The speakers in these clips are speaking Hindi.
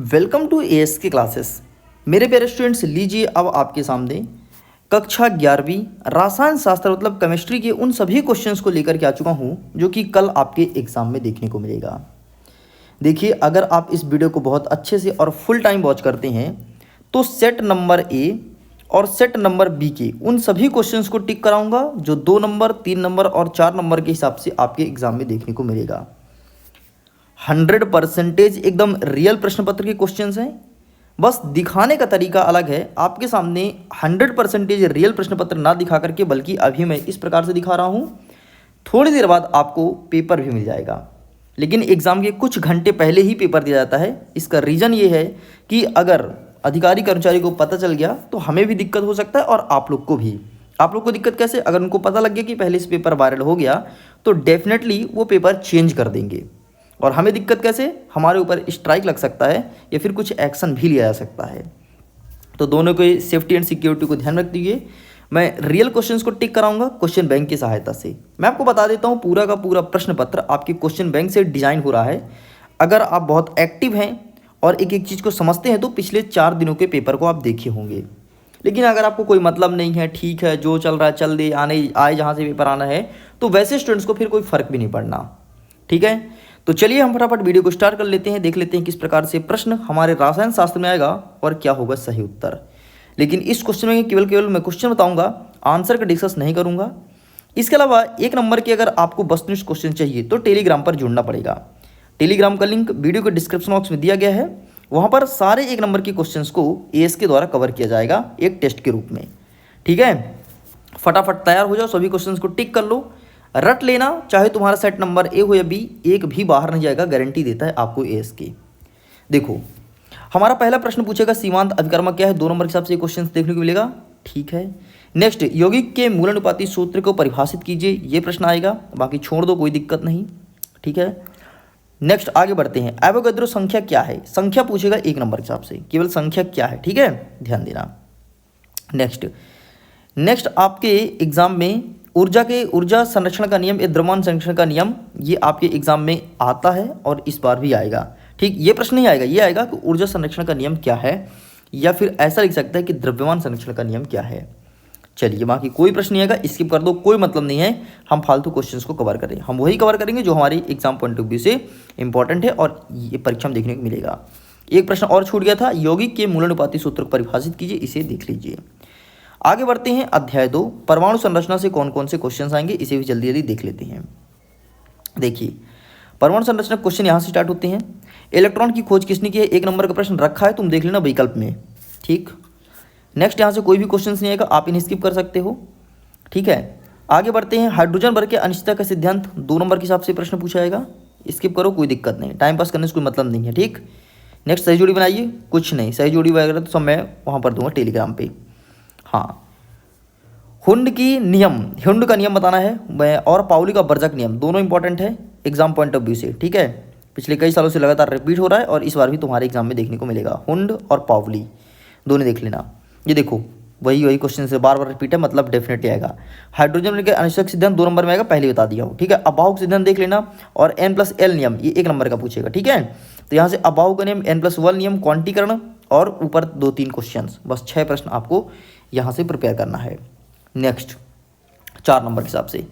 वेलकम टू एएस के क्लासेस। मेरे प्यारे स्टूडेंट्स, लीजिए अब आपके सामने कक्षा 11वीं रसायन शास्त्र मतलब केमिस्ट्री के उन सभी क्वेश्चंस को लेकर के आ चुका हूं जो कि कल आपके एग्जाम में देखने को मिलेगा। देखिए, अगर आप इस वीडियो को बहुत अच्छे से और फुल टाइम वॉच करते हैं तो सेट नंबर ए और सेट नंबर बी के उन सभी क्वेश्चंस को टिक कराऊंगा जो 2 नंबर, 3 नंबर और 4 नंबर के हिसाब से आपके एग्जाम में देखने को मिलेगा। 100% एकदम रियल प्रश्न पत्र के क्वेश्चंस हैं, बस दिखाने का तरीका अलग है। आपके सामने 100% रियल प्रश्न पत्र ना दिखा करके बल्कि अभी मैं इस प्रकार से दिखा रहा हूँ। थोड़ी देर बाद आपको पेपर भी मिल जाएगा, लेकिन एग्ज़ाम के कुछ घंटे पहले ही पेपर दिया जाता है। इसका रीज़न ये है कि अगर अधिकारी कर्मचारी को पता चल गया तो हमें भी दिक्कत हो सकता है और आप लोग को भी। आप लोग को दिक्कत कैसे? अगर उनको पता लग गया कि पहले से पेपर वायरल हो गया तो डेफिनेटली वो पेपर चेंज कर देंगे। और हमें दिक्कत कैसे? हमारे ऊपर स्ट्राइक लग सकता है या फिर कुछ एक्शन भी लिया जा सकता है। तो दोनों के सेफ्टी एंड सिक्योरिटी को ध्यान रख दीजिए। मैं रियल क्वेश्चंस को टिक कराऊंगा क्वेश्चन बैंक की सहायता से। मैं आपको बता देता हूं, पूरा का पूरा प्रश्न पत्र आपके क्वेश्चन बैंक से डिजाइन हो रहा है। अगर आप बहुत एक्टिव हैं और एक एक चीज़ को समझते हैं तो पिछले 4 दिनों के पेपर को आप देखे होंगे। लेकिन अगर आपको कोई मतलब नहीं है, ठीक है जो चल रहा है चल दे, आने आए जहाँ से पेपर आना है, तो वैसे स्टूडेंट्स को फिर कोई फ़र्क भी नहीं पड़ना। ठीक है, तो चलिए हम फटाफट वीडियो को स्टार्ट कर लेते हैं। देख लेते हैं किस प्रकार से प्रश्न हमारे रसायन शास्त्र में आएगा और क्या होगा सही उत्तर। लेकिन इस क्वेश्चन में केवल मैं क्वेश्चन बताऊंगा, आंसर का डिस्कस नहीं करूंगा। इसके अलावा 1 नंबर के अगर आपको वस्तुनिष्ठ क्वेश्चन चाहिए तो टेलीग्राम पर जुड़ना पड़ेगा। टेलीग्राम का लिंक वीडियो के डिस्क्रिप्शन बॉक्स में दिया गया है। वहाँ पर सारे 1 नंबर के क्वेश्चन को एएस के द्वारा कवर किया जाएगा एक टेस्ट के रूप में। ठीक है, फटाफट तैयार हो जाओ, सभी क्वेश्चन को टिक कर लो, रट लेना। चाहे तुम्हारा सेट नंबर ए हो या बी, एक भी बाहर नहीं जाएगा, गारंटी देता है आपको एएस की। देखो, हमारा पहला प्रश्न पूछेगा सीमांत अभिकर्मक क्या है। 2 नंबर के हिसाब से क्वेश्चन देखने को मिलेगा। ठीक है, नेक्स्ट यौगिक के मूलानुपाती सूत्र को परिभाषित कीजिए, ये प्रश्न आएगा। बाकी छोड़ दो, कोई दिक्कत नहीं। ठीक है, नेक्स्ट आगे बढ़ते हैं। एवोगैड्रो संख्या क्या है, संख्या पूछेगा 1 नंबर के हिसाब से, केवल संख्या क्या है। ठीक है, ध्यान देना। नेक्स्ट आपके एग्जाम में ऊर्जा संरक्षण का नियम या द्रव्यमान संरक्षण का नियम, ये आपके एग्जाम में आता है और इस बार भी आएगा। ठीक, ये प्रश्न नहीं आएगा, ये आएगा कि ऊर्जा संरक्षण का नियम क्या है, या फिर ऐसा लिख सकता है कि द्रव्यमान संरक्षण का नियम क्या है। चलिए, बाकी कोई प्रश्न नहीं आएगा, स्किप कर दो, कोई मतलब नहीं है हम फालतू क्वेश्चंस को कवर करें। हम वही कवर करेंगे जो हमारे एग्जाम पॉइंट ऑफ व्यू से इंपॉर्टेंट है और ये परीक्षा में देखने को मिलेगा। एक प्रश्न और छूट गया था, यौगिक के मूलानुपाती सूत्र को परिभाषित कीजिए, इसे देख लीजिए। आगे बढ़ते हैं। अध्याय 2 परमाणु संरचना से कौन कौन से क्वेश्चन आएंगे, इसे भी जल्दी जल्दी देख लेते हैं। देखिए, परमाणु संरचना क्वेश्चन यहाँ से स्टार्ट होते हैं। इलेक्ट्रॉन की खोज किसने की है, 1 नंबर का प्रश्न रखा है, तुम देख लेना विकल्प में। ठीक, नेक्स्ट यहाँ से कोई भी क्वेश्चन नहीं आएगा, आप इन्हें स्किप कर सकते हो। ठीक है, आगे बढ़ते हैं। हाइड्रोजन वर्ग के अनिश्चितता का सिद्धांत 2 नंबर के हिसाब से प्रश्न पूछा जाएगा, स्किप करो, कोई दिक्कत नहीं, टाइम पास करने से कोई मतलब नहीं है। ठीक, नेक्स्ट सही जोड़ी बनाइए, कुछ नहीं, सही जोड़ी वगैरह तो सब मैं वहाँ पर दूंगा टेलीग्राम पे। हाँ, हुंड का नियम बताना है और पाउली का वर्जक नियम, दोनों इंपॉर्टेंट है एग्जाम पॉइंट ऑफ व्यू से। ठीक है, पिछले कई सालों से लगातार रिपीट हो रहा है और इस बार भी तुम्हारे एग्जाम में देखने को मिलेगा। हुंड और पाउली दोनों देख लेना। ये देखो, वही क्वेश्चन से बार बार रिपीट है, मतलब डेफिनेटली आएगा। हाइड्रोजन के अनिश्चित सिद्धांत 2 नंबर में आएगा, पहले बता दिया हूँ। ठीक है, अभाव सिद्धांत देख लेना और N+L नियम, ये 1 नंबर का पूछेगा। ठीक है, तो यहाँ से अभाव का नियम, N+1 नियम, क्वांटीकरण और ऊपर 2-3 क्वेश्चन, बस 6 प्रश्न आपको यहाँ से प्रिपेयर करना है। नेक्स्ट 4 नंबर के हिसाब से,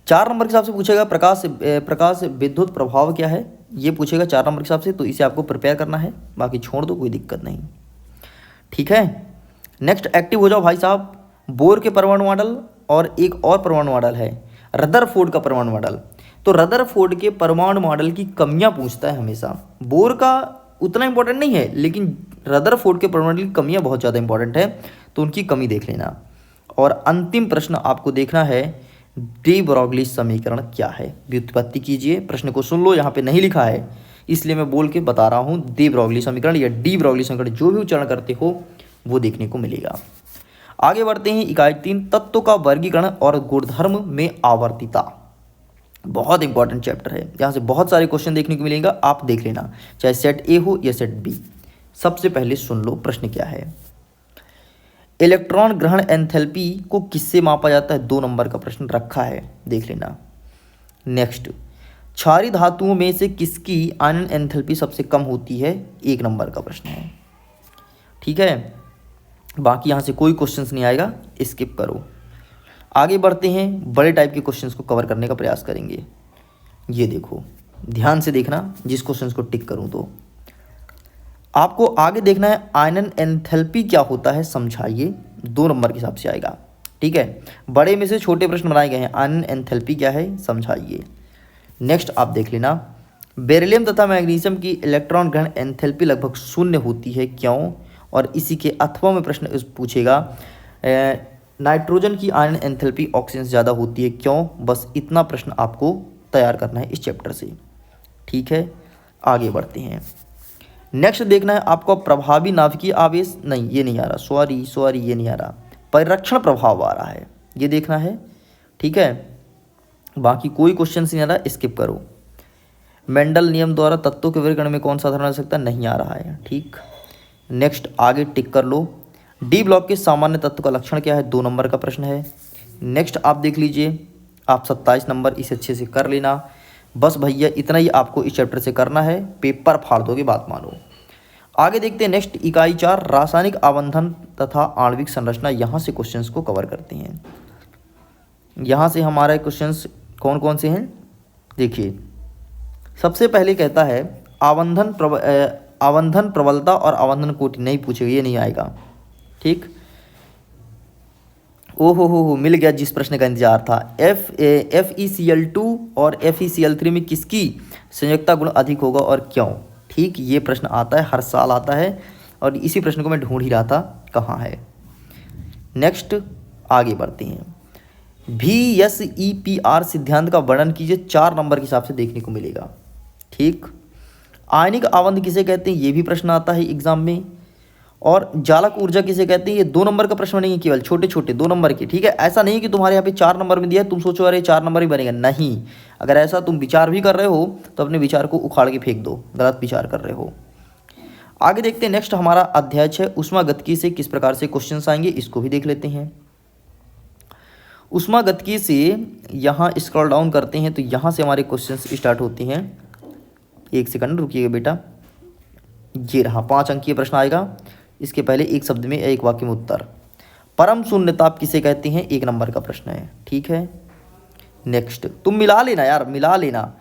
4 नंबर के हिसाब से पूछेगा प्रकाश विद्युत प्रभाव क्या है, ये पूछेगा 4 नंबर के हिसाब से, तो इसे आपको प्रिपेयर करना है। बाकी छोड़ दो, कोई दिक्कत नहीं। ठीक है, नेक्स्ट एक्टिव हो जाओ भाई साहब। बोर के परमाणु मॉडल और एक और परमाणु मॉडल है रदरफोर्ड का परमाणु मॉडल। तो रदरफोर्ड के परमाणु मॉडल की कमियां पूछता है हमेशा। बोर का उतना इंपॉर्टेंट नहीं है, लेकिन रदरफोर्ड के परमाणु मॉडल की कमियां बहुत ज़्यादा इंपॉर्टेंट है, तो उनकी कमी देख लेना। और अंतिम प्रश्न आपको देखना है, डी ब्रॉगली समीकरण क्या है, व्युत्पत्ति कीजिए। प्रश्न को सुन लो, यहाँ पे नहीं लिखा है इसलिए मैं बोल के बता रहा हूँ। डी ब्रॉगली समीकरण या डी ब्रॉगली समीकरण, जो भी उच्चारण करते हो वो देखने को मिलेगा। आगे बढ़ते हैं। इकाई 3 तत्वों का वर्गीकरण और गुणधर्म में आवर्तिता, बहुत इंपॉर्टेंट चैप्टर है। यहाँ से बहुत सारे क्वेश्चन देखने को मिलेगा, आप देख लेना, चाहे सेट ए हो या सेट बी। सबसे पहले सुन लो प्रश्न क्या है। इलेक्ट्रॉन ग्रहण एंथैल्पी को किससे मापा जाता है, 2 नंबर का प्रश्न रखा है, देख लेना। नेक्स्ट क्षारीय धातुओं में से किसकी आयनन एंथैल्पी सबसे कम होती है? 1 नंबर का प्रश्न है। ठीक है, बाकी यहाँ से कोई क्वेश्चंस नहीं आएगा, स्किप करो। आगे बढ़ते हैं, बड़े टाइप के क्वेश्चंस को कवर करने का प्रयास करेंगे। ये देखो, ध्यान से देखना, जिस क्वेश्चंस को टिक करूँ तो आपको आगे देखना है आयनन एंथैल्पी क्या होता है, समझाइए। 2 नंबर के हिसाब से आएगा। ठीक है, बड़े में से छोटे प्रश्न बनाए गए हैं, आयनन एंथैल्पी क्या है समझाइए। नेक्स्ट आप देख लेना, बेरिलियम तथा मैग्नीशियम की इलेक्ट्रॉन ग्रहण एंथैल्पी लगभग 0 होती है, क्यों? और इसी के अथवा में प्रश्न पूछेगा नाइट्रोजन की आयनन एंथैल्पी ऑक्सीजन से ज़्यादा होती है, क्यों? बस इतना प्रश्न आपको तैयार करना है इस चैप्टर से। ठीक है, आगे बढ़ते हैं। नेक्स्ट देखना है आपको प्रभावी नाभिकीय आवेश, नहीं ये नहीं आ रहा, सॉरी ये नहीं आ रहा, परिरक्षण प्रभाव आ रहा है, ये देखना है। ठीक है, बाकी कोई क्वेश्चन नहीं आ रहा, स्किप करो। मेंडल नियम द्वारा तत्वों के वर्गीकरण में कौन सा साधारण सकता, नहीं आ रहा है। ठीक, नेक्स्ट आगे टिक कर लो। डी ब्लॉक के सामान्य तत्व का लक्षण क्या है? 2 नंबर का प्रश्न है। नेक्स्ट आप देख लीजिए, आप 27 नंबर इसे अच्छे से कर लेना। बस भैया इतना ही आपको इस चैप्टर से करना है, पेपर फाड़ दोगे, बात मानो। आगे देखते हैं नेक्स्ट इकाई 4 रासायनिक आबंधन तथा आणविक संरचना। यहाँ से क्वेश्चंस को कवर करते हैं। यहाँ से हमारे क्वेश्चंस कौन कौन से हैं देखिए। सबसे पहले कहता है आबंधन प्रबलता और आबंधन कोटि, नहीं पूछेगा, ये नहीं आएगा। ठीक, ओहो मिल गया जिस प्रश्न का इंतजार था। FeCl2 और FeCl3 में किसकी संयोजकता गुण अधिक होगा और क्यों? ठीक, ये प्रश्न आता है, हर साल आता है, और इसी प्रश्न को मैं ढूंढ ही रहा था कहाँ है। नेक्स्ट आगे बढ़ते हैं। VSEPR सिद्धांत का वर्णन कीजिए, 4 नंबर के हिसाब से देखने को मिलेगा। ठीक, आयनिक आबंध किसे कहते हैं, ये भी प्रश्न आता है एग्जाम में। और जालक ऊर्जा किसे कहते हैं, ये 2 नंबर का प्रश्न नहीं है, केवल छोटे छोटे 2 नंबर के। ठीक है, ऐसा नहीं कि तुम्हारे यहाँ पे 4 नंबर में दिया है तुम सोचो अरे 4 नंबर ही बनेगा, नहीं। अगर ऐसा तुम विचार भी कर रहे हो तो अपने विचार को उखाड़ के फेंक दो, गलत विचार कर रहे हो। आगे देखते हैं, नेक्स्ट हमारा अध्याय 6 ऊष्मागतिकी से किस प्रकार से क्वेश्चन आएंगे, इसको भी देख लेते हैं। ऊष्मागतिकी से यहाँ स्क्रॉल डाउन करते हैं तो यहाँ से हमारे क्वेश्चन स्टार्ट होते हैं। 1 सेकंड रुकिएगा बेटा, ये रहा 5 अंकीय प्रश्न आएगा। इसके पहले एक शब्द में एक वाक्य में उत्तर। परम शून्यताप किसे कहते हैं, 1 नंबर का प्रश्न है। ठीक है, नेक्स्ट तुम मिला लेना यार, मिला लेना।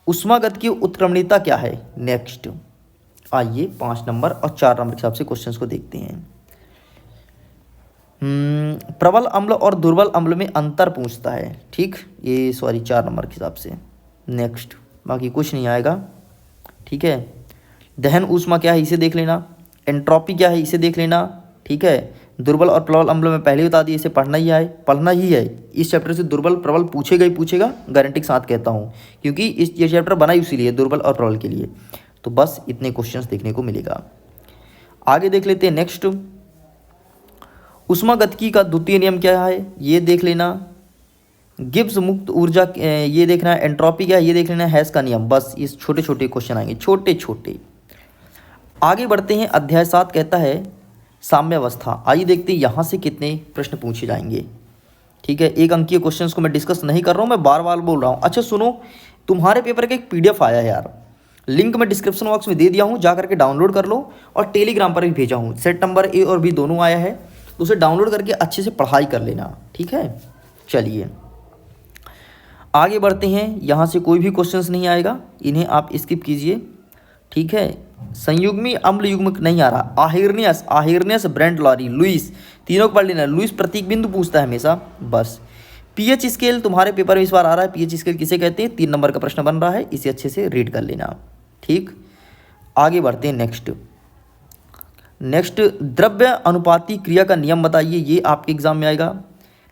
ऊष्मागतिकी उत्क्रमणीयता क्या है, नेक्स्ट। आइए 5 नंबर और 4 नंबर के हिसाब से क्वेश्चंस को देखते हैं। प्रबल अम्ल और दुर्बल अम्ल में अंतर पूछता है। ठीक, ये 4 नंबर के हिसाब से। नेक्स्ट, बाकी कुछ नहीं आएगा। ठीक है, दहन ऊष्मा क्या है इसे देख लेना, एंट्रोपी क्या है इसे देख लेना। ठीक है, दुर्बल और प्रबल अम्ल में पहले ही बता दिया, इसे पढ़ना ही है। इस चैप्टर से दुर्बल प्रबल पूछेगा ही पूछेगा, गारंटी के साथ कहता हूँ, क्योंकि ये चैप्टर बना ही उसी लिए, दुर्बल और प्रबल के लिए। तो बस इतने क्वेश्चंस देखने को मिलेगा। आगे देख लेते हैं नेक्स्ट, ऊष्मागतिकी का द्वितीय नियम क्या है ये देख लेना। गिब्स मुक्त ऊर्जा ये देखना है, एंट्रोपी क्या है ये देख लेना, हैस का नियम। बस इस छोटे छोटे क्वेश्चन आएंगे, छोटे छोटे। आगे बढ़ते हैं, अध्याय 7 कहता है साम्यावस्था। आइए देखते हैं यहाँ से कितने प्रश्न पूछे जाएंगे। ठीक है, 1 अंकीय क्वेश्चंस को मैं डिस्कस नहीं कर रहा हूँ, मैं बार बार बोल रहा हूँ। अच्छा सुनो, तुम्हारे पेपर का एक PDF आया है यार, लिंक मैं डिस्क्रिप्शन बॉक्स में दे दिया हूँ, जा करके डाउनलोड कर लो। और टेलीग्राम पर भी भेजा हूँ, सेट नंबर A और B दोनों आया है, तो उसे डाउनलोड करके अच्छे से पढ़ाई कर लेना। ठीक है, चलिए आगे बढ़ते हैं। यहाँ से कोई भी क्वेश्चंस नहीं आएगा, इन्हें आप स्किप कीजिए। ठीक है, संयुग्मी अम्ल युग्म नहीं आ रहा। आहिर्नियस ब्रेंड लुइस, तीनों को पढ़ लेना। लुइस प्रतीक बिंदु पूछता है हमेशा। बस पीएच स्केल तुम्हारे पेपर में इस बार आ रहा है, पीएच स्केल किसे कहते हैं, 3 नंबर का प्रश्न बन रहा है, इसे अच्छे से रीड कर लेना। ठीक, आगे बढ़ते हैं नेक्स्ट द्रव्य अनुपाती क्रिया का नियम बताइए, ये आपके एग्जाम में आएगा।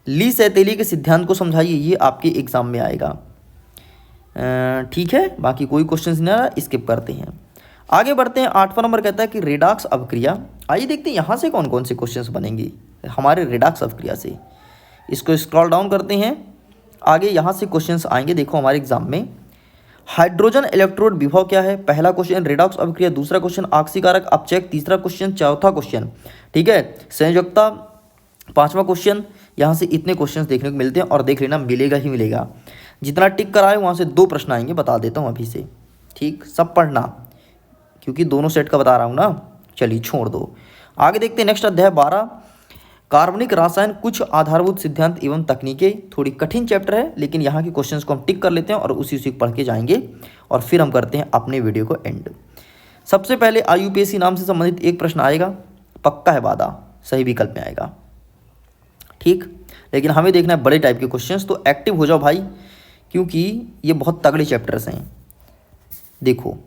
ली सैतेली के सिद्धांत को समझाइए, ये आपके एग्जाम में आएगा। ठीक है, बाकी कोई क्वेश्चन नहीं आ रहा, स्किप करते हैं। आगे बढ़ते हैं, 8वां नंबर कहता है कि रेडॉक्स अवक्रिया। आइए देखते हैं यहाँ से कौन कौन से क्वेश्चंस बनेंगे हमारे रेडॉक्स अवक्रिया से। इसको स्क्रॉल डाउन करते हैं, आगे यहाँ से क्वेश्चंस आएंगे। देखो हमारे एग्जाम में हाइड्रोजन इलेक्ट्रोड विभव क्या है, पहला क्वेश्चन रेडॉक्स अवक्रिया, दूसरा क्वेश्चन ऑक्सीकारक अपचयक, तीसरा क्वेश्चन, चौथा क्वेश्चन ठीक है संयोजकता, 5वां क्वेश्चन यहाँ से इतने क्वेश्चंस देखने को मिलते हैं और देख लेना मिलेगा ही मिलेगा। जितना टिक कराए वहाँ से 2 प्रश्न आएंगे, बता देता हूँ अभी से, ठीक। सब पढ़ना क्योंकि दोनों सेट का बता रहा हूँ ना। चलिए छोड़ दो, आगे देखते हैं नेक्स्ट अध्याय 12 कार्बनिक रसायन कुछ आधारभूत सिद्धांत एवं तकनीकें। थोड़ी कठिन चैप्टर है लेकिन यहाँ के क्वेश्चंस को हम टिक कर लेते हैं और उसी उसी पढ़ के जाएंगे और फिर हम करते हैं अपने वीडियो को एंड। सबसे पहले IUPAC नाम से संबंधित एक प्रश्न आएगा, पक्का है वादा, सही विकल्प में आएगा, ठीक। लेकिन हमें देखना है बड़े टाइप के क्वेश्चंस, तो एक्टिव हो जाओ भाई क्योंकि ये बहुत तगड़े चैप्टर्स हैं। देखो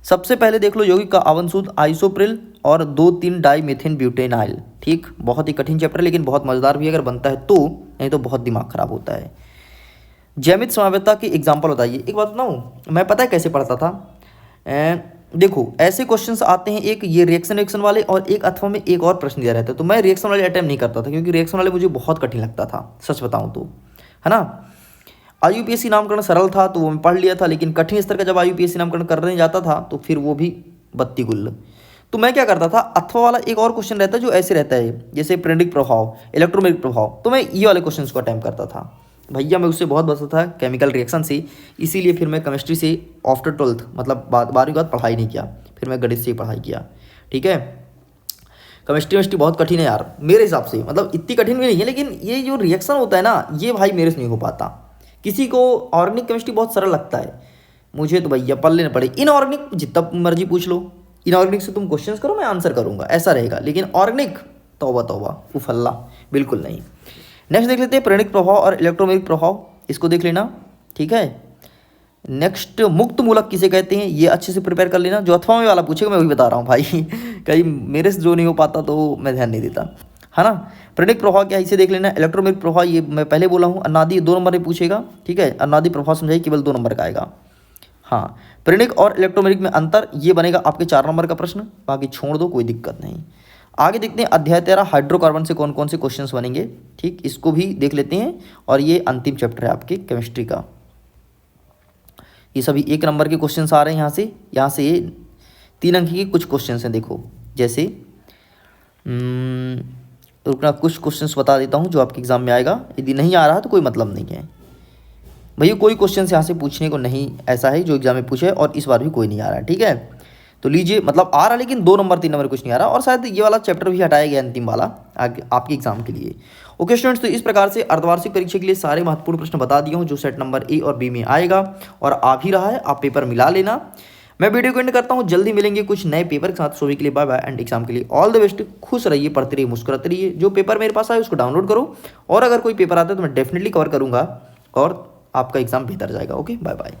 सबसे पहले देख लो यौगिक का आवन सूत्र आइसोप्रिल और 2,3 डाई मीथेन ब्यूटेनाइल, ठीक। बहुत ही कठिन चैप्टर लेकिन बहुत मज़ेदार भी अगर बनता है तो, नहीं तो बहुत दिमाग खराब होता है। जैमित समवेतता की एग्जाम्पल बताइए। एक बात बताऊँ, मैं पता है कैसे पढ़ता था, देखो ऐसे क्वेश्चंस आते हैं, एक ये रिएक्शन वाले और एक अथवा में एक और प्रश्न दिया रहता है, तो मैं रिएक्शन वाले अटेम्प्ट नहीं करता था क्योंकि रिएक्शन वाले मुझे बहुत कठिन लगता था, सच बताऊँ तो, है ना। IUPAC नामकरण सरल था तो वो मैं पढ़ लिया था, लेकिन कठिन स्तर का जब IUPAC नामकरण करने जाता था तो फिर वो भी बत्ती गुल। तो मैं क्या करता था, अथवा वाला एक और क्वेश्चन रहता है जो ऐसे रहता है जैसे प्रेरणिक प्रभाव, इलेक्ट्रोमैग्नेटिक प्रभाव, तो मैं ये वाले क्वेश्चन को अटेम्प्ट करता था। भैया मैं उससे बहुत बचता था केमिकल रिएक्शन से, इसीलिए फिर मैं केमिस्ट्री से आफ्टर 12th मतलब 12वीं के बाद पढ़ाई नहीं किया, फिर मैं गणित से ही पढ़ाई किया, ठीक है। केमिस्ट्री बहुत कठिन है यार मेरे हिसाब से, मतलब इतनी कठिन भी नहीं है, लेकिन ये जो रिएक्शन होता है ना, ये भाई मेरे से नहीं हो पाता। किसी को ऑर्गेनिक केमिस्ट्री बहुत सरल लगता है, मुझे तो भैया पढ़ लेना पड़े। इनऑर्गेनिक जितना मर्जी पूछ लो, इनऑर्गेनिक से तुम क्वेश्चन करो मैं आंसर करूँगा, ऐसा रहेगा, लेकिन ऑर्गेनिक तौबा तौबा उफल्ला, बिल्कुल नहीं। नेक्स्ट देख लेते हैं प्रेरणिक प्रभाव और इलेक्ट्रोमैग्नेटिक प्रभाव, इसको देख लेना, ठीक है। नेक्स्ट मुक्त मूलक किसे कहते हैं, ये अच्छे से प्रिपेयर कर लेना, जो अथवा में वाला पूछेगा मैं वही बता रहा हूँ भाई कहीं मेरे से जो नहीं हो पाता तो मैं ध्यान नहीं देता, है ना। प्रेरणिक प्रभाव क्या है इसे देख लेना। इलेक्ट्रोमैग्नेटिक प्रभाव ये मैं पहले बोला हूँ, अनादि 2 नंबर में पूछेगा, ठीक है। अनादि प्रभाव समझाइए, केवल 2 नंबर का आएगा। हाँ, प्रेरणिक और इलेक्ट्रोमैग्नेटिक में अंतर, ये बनेगा आपके 4 नंबर का प्रश्न, बाकी छोड़ दो कोई दिक्कत नहीं। आगे देखते हैं अध्याय 13 हाइड्रोकार्बन से कौन कौन से क्वेश्चंस बनेंगे, ठीक, इसको भी देख लेते हैं। और ये अंतिम चैप्टर है आपके केमिस्ट्री का, ये सभी 1 नंबर के क्वेश्चंस आ रहे हैं यहाँ से 3 अंक के कुछ क्वेश्चंस हैं। देखो जैसे रुकना, कुछ क्वेश्चंस बता देता हूँ जो आपके एग्जाम में आएगा, यदि नहीं आ रहा तो कोई मतलब नहीं है भैया, कोई क्वेश्चन यहाँ से पूछने को नहीं ऐसा है जो एग्जाम में पूछे, और इस बार भी कोई नहीं आ रहा है, ठीक है। तो लीजिए, मतलब आ रहा लेकिन 2 नंबर 3 नंबर कुछ नहीं आ रहा, और शायद ये वाला चैप्टर भी हटाया गया अंतिम वाला आगे आपके एग्जाम के लिए। ओके स्टूडेंट्स, तो इस प्रकार से अर्धवार्षिक परीक्षा के लिए सारे महत्वपूर्ण प्रश्न बता दिया हूँ जो सेट नंबर A और B में आएगा, और आ भी रहा है, आप पेपर मिला लेना। मैं वीडियो को एंड करता हूँ, जल्दी मिलेंगे कुछ नए पेपर के साथ। सभी के लिए बाय बाय एंड एग्जाम के लिए ऑल द बेस्ट। खुश रहिए, पढ़ते रहिए, मुस्कुराते रहिए। जो पेपर मेरे पास आए उसको डाउनलोड करो, और अगर कोई पेपर आता है तो मैं डेफिनेटली कवर करूँगा और आपका एग्जाम बेहतर जाएगा। Okay bye bye.